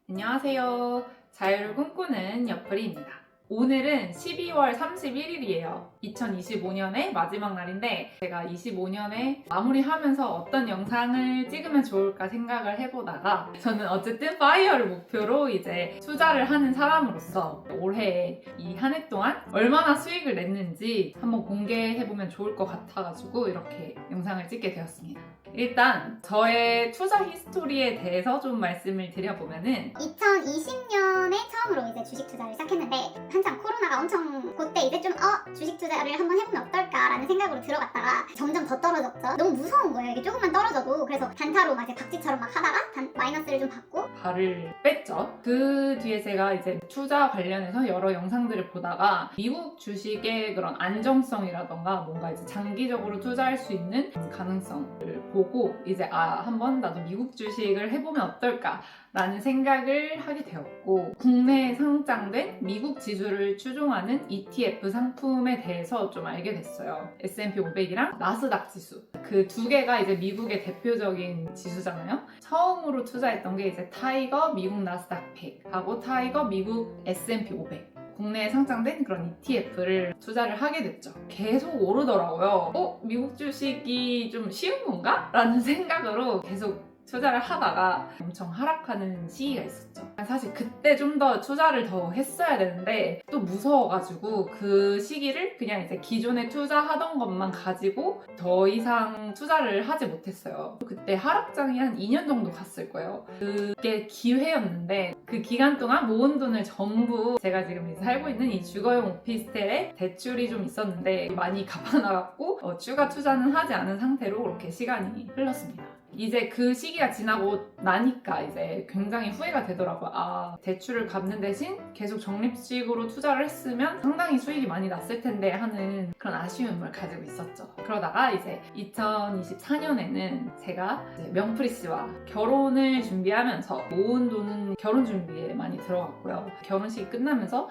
안녕하세요. 자유를 꿈꾸는 옆프리입니다. 오늘은 12월 31일이에요. 2025년의 마지막 날인데 제가 25년에 마무리하면서 어떤 영상을 찍으면 좋을까 생각을 해보다가 저는 어쨌든 파이어를 목표로 이제 투자를 하는 사람으로서 올해 이 한 해 동안 얼마나 수익을 냈는지 한번 공개해보면 좋을 것 같아가지고 이렇게 영상을 찍게 되었습니다. 일단 저의 투자 히스토리에 대해서 좀 말씀을 드려보면은 2020년에 처음으로 이제 주식 투자를 시작했는데 한창 코로나가 엄청 그때 이제 좀 주식 투자를 한번 해보면 어떨까라는 생각으로 들어갔다가 점점 더 떨어졌죠. 너무 무서운 거예요. 이게 조금만 떨어져도. 그래서 단타로 막 이제 박쥐처럼 막 하다가 마이너스를 좀 받고 발을 뺐죠. 그 뒤에 제가 이제 투자 관련해서 여러 영상들을 보다가 미국 주식의 그런 안정성이라던가 뭔가 이제 장기적으로 투자할 수 있는 가능성을 보고 이제 한번 나도 미국 주식을 해보면 어떨까 라는 생각을 하게 되었고, 국내에 상장된 미국 지수를 추종하는 ETF 상품에 대해서 좀 알게 됐어요. S&P 500이랑 나스닥 지수, 그 두 개가 이제 미국의 대표적인 지수잖아요. 처음으로 투자했던 게 이제 타이거 미국 나스닥 100하고 타이거 미국 S&P 500, 국내에 상장된 그런 ETF를 투자를 하게 됐죠. 계속 오르더라고요. 미국 주식이 좀 쉬운 건가? 라는 생각으로 계속 투자를 하다가 엄청 하락하는 시기가 있었죠. 사실 그때 좀 더 투자를 더 했어야 되는데 또 무서워가지고 그 시기를 그냥 이제 기존에 투자하던 것만 가지고 더 이상 투자를 하지 못했어요. 그때 하락장이 한 2년 정도 갔을 거예요. 그게 기회였는데 그 기간 동안 모은 돈을 전부 제가 지금 살고 있는 이 주거용 오피스텔에 대출이 좀 있었는데 많이 갚아나갔고 추가 투자는 하지 않은 상태로 그렇게 시간이 흘렀습니다. 이제 그 시기가 지나고 나니까 이제 굉장히 후회가 되더라고요. 대출을 갚는 대신 계속 적립식으로 투자를 했으면 상당히 수익이 많이 났을 텐데 하는 그런 아쉬움을 가지고 있었죠. 그러다가 이제 2024년에는 제가 이제 명프리 씨와 결혼을 준비하면서 모은 돈은 결혼 준비에 많이 들어갔고요. 결혼식이 끝나면서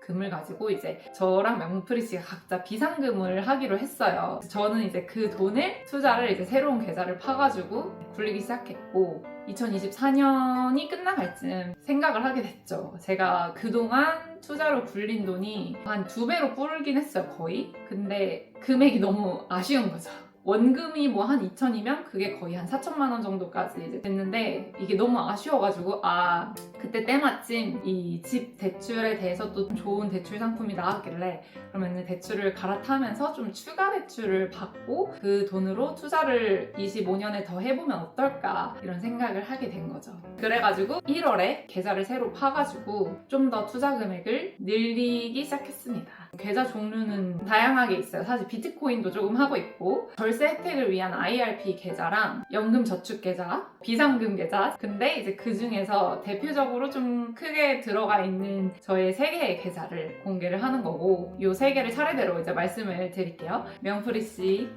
금을 가지고 이제 저랑 명프리 씨가 각자 비상금을 하기로 했어요. 저는 이제 그 돈을 투자를 이제 새로운 계좌를 파가지고 굴리기 시작했고 2024년이 끝나갈 쯤 생각을 하게 됐죠. 제가 그동안 투자로 굴린 돈이 한 2배로 불긴 했어요, 거의. 근데 금액이 너무 아쉬운 거죠. 원금이 뭐 한 2천이면 그게 거의 한 4천만 원 정도까지 이제 됐는데 이게 너무 아쉬워가지고 그때 때마침 이 집 대출에 대해서 또 좋은 대출 상품이 나왔길래 그러면 대출을 갈아타면서 좀 추가 대출을 받고 그 돈으로 투자를 25년에 더 해보면 어떨까 이런 생각을 하게 된 거죠. 그래가지고 1월에 계좌를 새로 파가지고 좀 더 투자 금액을 늘리기 시작했습니다. 계좌 종류는 다양하게 있어요. 사실 비트코인도 조금 하고 있고 절세 혜택을 위한 IRP 계좌랑 연금 저축 계좌, 비상금 계좌. 근데 이제 그 중에서 대표적으로 좀 크게 들어가 있는 저의 3개의 계좌를 공개를 하는 거고 이 3개를 차례대로 이제 말씀을 드릴게요. 명프리 씨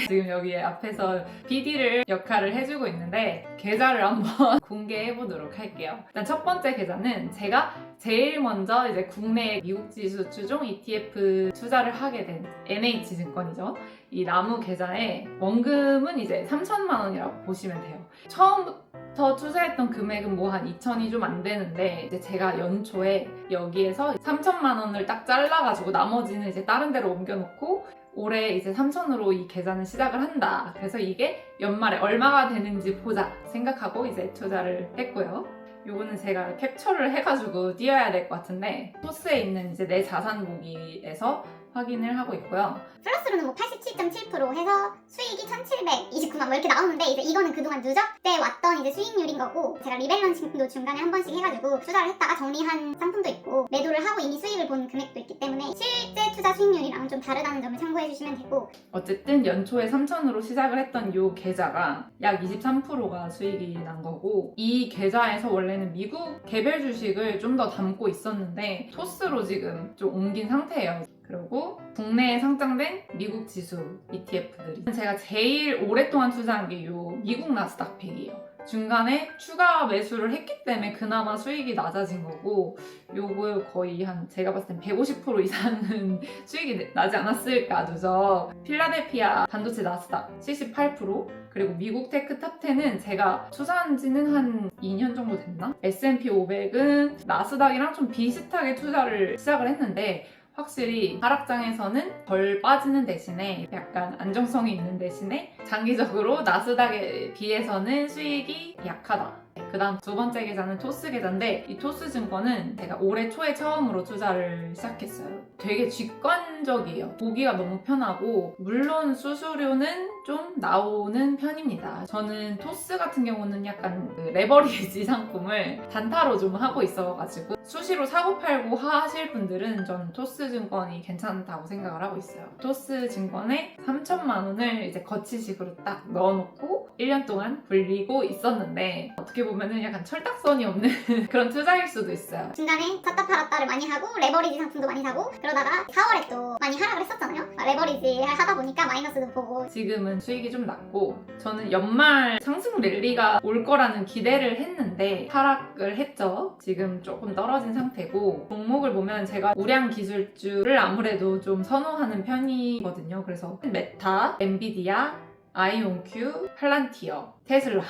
지금 여기 앞에서 BD를 역할을 해주고 있는데 계좌를 한번 공개해 보도록 할게요. 일단 첫 번째 계좌는 제가 제일 먼저 이제 국내 미국 지수 추종 ETF 투자를 하게 된 NH증권이죠. 이 나무 계좌에 원금은 이제 3천만 원이라고 보시면 돼요. 처음부터 투자했던 금액은 뭐 한 2천이 좀 안 되는데 이제 제가 연초에 여기에서 3천만 원을 딱 잘라가지고 나머지는 이제 다른 데로 옮겨놓고 올해 이제 3천으로 이 계좌는 시작을 한다. 그래서 이게 연말에 얼마가 되는지 보자 생각하고 이제 투자를 했고요. 요거는 제가 캡처를 해가지고 띄워야 될 것 같은데 소스에 있는 이제 내 자산 보기에서 확인을 하고 있고요. 플러스로는 뭐 87.7% 해서 수익이 1729만 뭐 이렇게 나오는데 이제 이거는 그동안 누적 때 왔던 이제 수익률인 거고 제가 리밸런싱도 중간에 한 번씩 해가지고 투자를 했다가 정리한 상품도 있고 매도를 하고 이미 수익을 본 금액도 있기 때문에 실제 투자 수익률이랑 좀 다르다는 점을 참고해 주시면 되고 어쨌든 연초에 3천으로 시작을 했던 요 계좌가 약 23%가 수익이 난 거고 이 계좌에서 원래는 미국 개별 주식을 좀 더 담고 있었는데 소스로 지금 좀 옮긴 상태예요. 그리고 국내에 상장된 미국 지수 ETF들이 제가 제일 오랫동안 투자한 게 요 미국 나스닥 100이에요. 중간에 추가 매수를 했기 때문에 그나마 수익이 낮아진 거고, 요거 거의 한 제가 봤을 땐 150% 이상은 수익이 나지 않았을까 누적. 필라델피아 반도체 나스닥 78%, 그리고 미국 테크 탑10은 제가 투자한 지는 한 2년 정도 됐나? S&P 500은 나스닥이랑 좀 비슷하게 투자를 시작을 했는데, 확실히 하락장에서는 덜 빠지는 대신에 약간 안정성이 있는 대신에 장기적으로 나스닥에 비해서는 수익이 약하다. 그 다음 두 번째 계좌는 토스 계좌인데, 이 토스 증권은 제가 올해 초에 처음으로 투자를 시작했어요. 되게 직관적이에요. 보기가 너무 편하고, 물론 수수료는 좀 나오는 편입니다. 저는 토스 같은 경우는 약간 그 레버리지 상품을 단타로 좀 하고 있어가지고 수시로 사고 팔고 하실 분들은 전 토스 증권이 괜찮다고 생각을 하고 있어요. 토스 증권에 3천만 원을 이제 거치식으로 딱 넣어놓고 1년 동안 굴리고 있었는데, 어떻게 보면은 약간 철딱선이 없는 그런 투자일 수도 있어요. 중간에 샀다 팔았다를 많이 하고 레버리지 상품도 많이 사고 그러다가 4월에 또 많이 하락을 했었잖아요. 레버리지 하다 보니까 마이너스도 보고. 지금은 수익이 좀 낮고, 저는 연말 상승 랠리가 올 거라는 기대를 했는데 하락을 했죠. 지금 조금 떨어진 상태고, 종목을 보면 제가 우량 기술주를 아무래도 좀 선호하는 편이거든요. 그래서 메타, 엔비디아, 아이온큐, 팔란티어, 테슬라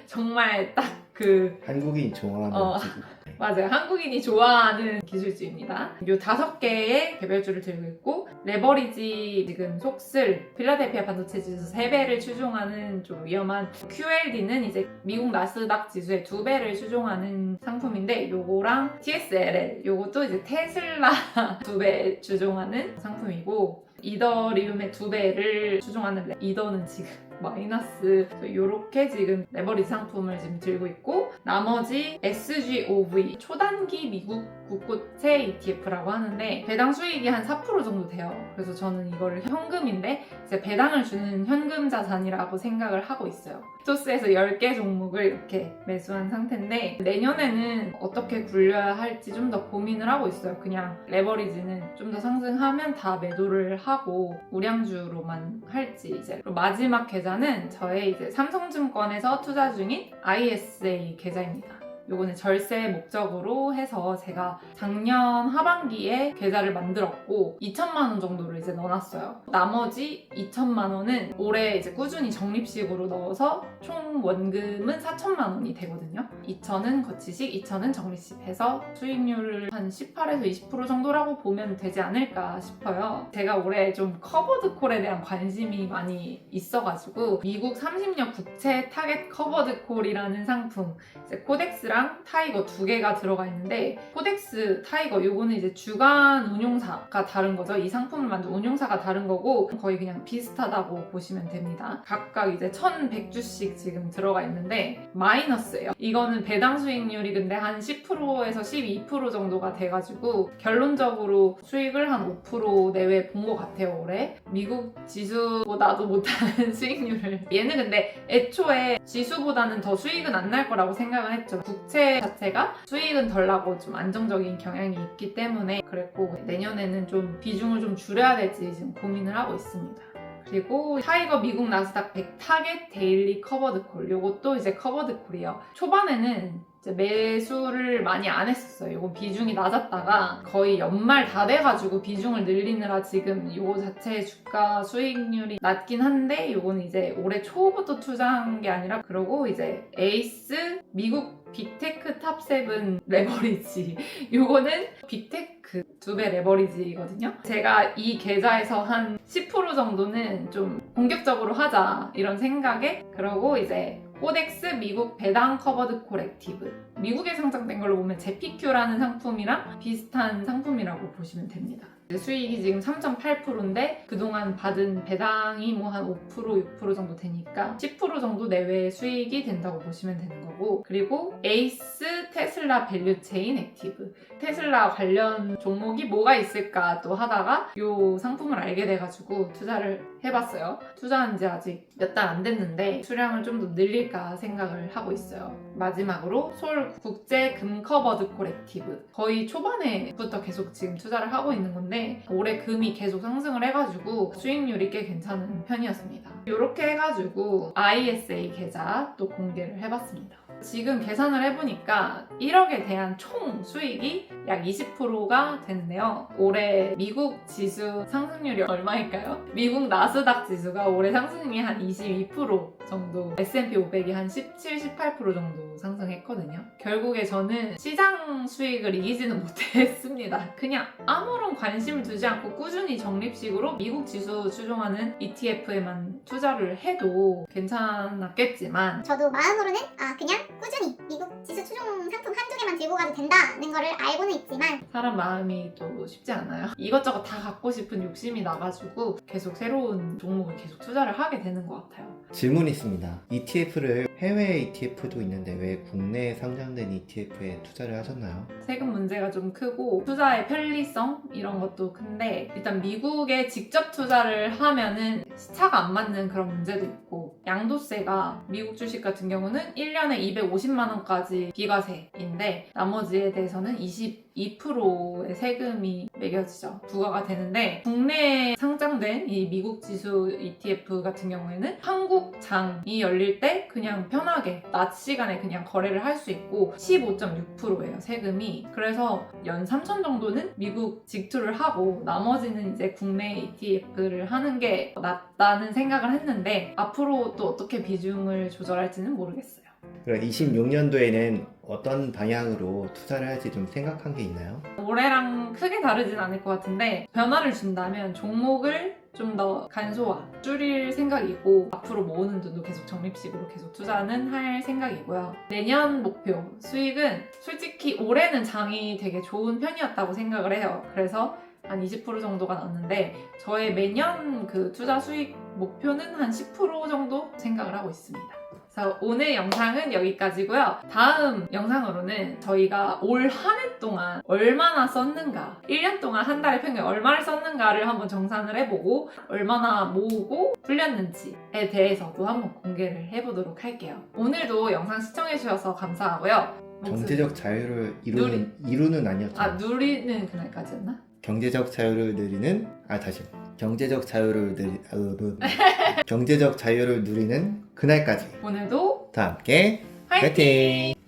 정말 딱 한국인이 좋아하는 기술. 맞아요. 한국인이 좋아하는 기술주입니다. 이 5개의 개별주를 들고 있고, 레버리지 지금 속슬, 필라델피아 반도체 지수 3배를 추종하는 좀 위험한 QLD는 이제 미국 나스닥 지수의 2배를 추종하는 상품인데, 요거랑 TSLL, 요것도 이제 테슬라 2배 추종하는 상품이고, 이더리움의 2배를 추종하는 이더는 지금 마이너스, 이렇게 지금 레버리지 상품을 지금 들고 있고, 나머지 SGOV 초단기 미국 국고채 ETF라고 하는데 배당 수익이 한 4% 정도 돼요. 그래서 저는 이거를 현금인데 이제 배당을 주는 현금 자산이라고 생각을 하고 있어요. 토스에서 10개 종목을 이렇게 매수한 상태인데, 내년에는 어떻게 굴려야 할지 좀 더 고민을 하고 있어요. 그냥 레버리지는 좀 더 상승하면 다 매도를 하고 우량주로만 할지. 이제 그리고 마지막 계좌는 저의 이제 삼성증권에서 투자 중인 ISA 계좌입니다. 요거는 절세 목적으로 해서 제가 작년 하반기에 계좌를 만들었고 2천만 원 정도를 이제 넣어놨어요. 나머지 2천만 원은 올해 이제 꾸준히 적립식으로 넣어서 총 원금은 4천만 원이 되거든요. 2천은 거치식, 2천은 적립식 해서 수익률을 한 18에서 20% 정도라고 보면 되지 않을까 싶어요. 제가 올해 좀 커버드 콜에 대한 관심이 많이 있어가지고 미국 30년 국채 타겟 커버드 콜이라는 상품, 이제 코덱스랑 타이거 2개가 들어가 있는데, 코덱스, 타이거 요거는 이제 주간 운용사가 다른 거죠. 이 상품을 만든 운용사가 다른 거고 거의 그냥 비슷하다고 보시면 됩니다. 각각 이제 1100주씩 지금 들어가 있는데 마이너스예요. 이거는 배당 수익률이 근데 한 10%에서 12% 정도가 돼가지고 결론적으로 수익을 한 5% 내외 본 것 같아요. 올해 미국 지수보다도 못하는 수익률을. 얘는 근데 애초에 지수보다는 더 수익은 안 날 거라고 생각을 했죠. 국채 자체가 수익은 덜 나고 좀 안정적인 경향이 있기 때문에 그랬고, 내년에는 좀 비중을 좀 줄여야 될지 지금 고민을 하고 있습니다. 그리고 타이거 미국 나스닥 100 타겟 데일리 커버드 콜, 요것도 이제 커버드 콜이에요. 초반에는 이제 매수를 많이 안 했었어요. 이건 비중이 낮았다가 거의 연말 다 돼가지고 비중을 늘리느라 지금 요거 자체의 주가 수익률이 낮긴 한데, 요거는 이제 올해 초부터 투자한 게 아니라, 그러고 이제 에이스 미국 빅테크 탑7 레버리지, 요거는 빅테크 2배 레버리지거든요. 제가 이 계좌에서 한 10% 정도는 좀 본격적으로 하자 이런 생각에, 그러고 이제 코덱스 미국 배당 커버드 콜 액티브, 미국에 상장된 걸로 보면 제피큐라는 상품이랑 비슷한 상품이라고 보시면 됩니다. 수익이 지금 3.8%인데 그동안 받은 배당이 뭐 한 5%, 6% 정도 되니까 10% 정도 내외의 수익이 된다고 보시면 되는 거고, 그리고 에이스 테슬라 밸류체인 액티브, 테슬라 관련 종목이 뭐가 있을까 또 하다가 이 상품을 알게 돼가지고 투자를 해봤어요. 투자한 지 아직 몇 달 안 됐는데 수량을 좀 더 늘릴까 생각을 하고 있어요. 마지막으로 솔 국제 금 커버드 콜 액티브, 거의 초반에부터 계속 지금 투자를 하고 있는 건데 올해 금이 계속 상승을 해가지고 수익률이 꽤 괜찮은 편이었습니다. 이렇게 해가지고 ISA 계좌 또 공개를 해봤습니다. 지금 계산을 해보니까 1억에 대한 총 수익이 약 20%가 되는데요. 올해 미국 지수 상승률이 얼마일까요? 미국 나스닥 지수가 올해 상승률이 한 22% 정도, S&P 500이 한 17, 18% 정도 상승했거든요. 결국에 저는 시장 수익을 이기지는 못했습니다. 그냥 아무런 관심을 두지 않고 꾸준히 적립식으로 미국 지수 추종하는 ETF에만 투자를 해도 괜찮았겠지만 저도 마음으로는 그냥 꾸준히 미국 지수 추종 상품 한두 개만 들고 가도 된다는 거를 알고는 있지만 사람 마음이 또 쉽지 않아요. 이것저것 다 갖고 싶은 욕심이 나가지고 계속 새로운 종목을 계속 투자를 하게 되는 것 같아요. 질문이 있습니다. ETF를 해외 ETF도 있는데 왜 국내에 상장된 ETF에 투자를 하셨나요? 세금 문제가 좀 크고 투자의 편리성 이런 것도 큰데 일단 미국에 직접 투자를 하면은 시차가 안 맞는 그런 문제도 있고 양도세가 미국 주식 같은 경우는 1년에 250만 원까지 비과세인데 나머지에 대해서는 22%의 세금이 매겨지죠. 부과가 되는데 국내에 상장된 이 미국 지수 ETF 같은 경우에는 한국장이 열릴 때 그냥 편하게 낮 시간에 그냥 거래를 할 수 있고 15.6%예요 세금이. 그래서 연 3천 정도는 미국 직투를 하고 나머지는 이제 국내 ETF를 하는 게 낫다는 생각을 했는데 앞으로 또 어떻게 비중을 조절할지는 모르겠어요. 그럼 26년도에는 어떤 방향으로 투자를 할지 좀 생각한 게 있나요? 올해랑 크게 다르진 않을 것 같은데 변화를 준다면 종목을 좀 더 간소화, 줄일 생각이고 앞으로 모으는 돈도 계속 적립식으로 계속 투자는 할 생각이고요. 내년 목표 수익은 솔직히 올해는 장이 되게 좋은 편이었다고 생각을 해요. 그래서 한 20% 정도가 났는데 저의 매년 그 투자 수익 목표는 한 10% 정도 생각을 하고 있습니다. 그래서 오늘 영상은 여기까지고요. 다음 영상으로는 저희가 올 한 해 동안 얼마나 썼는가, 1년 동안 한 달에 평균 얼마를 썼는가를 한번 정산을 해보고 얼마나 모으고 불렸는지에 대해서도 한번 공개를 해보도록 할게요. 오늘도 영상 시청해주셔서 감사하고요. 경제적 자유를 이루는 아니었죠. 누리는 그날까지였나? 경제적 자유를 누리는 경제적 자유를 경제적 자유를 누리는 그날까지 오늘도 다 함께 화이팅! 화이팅!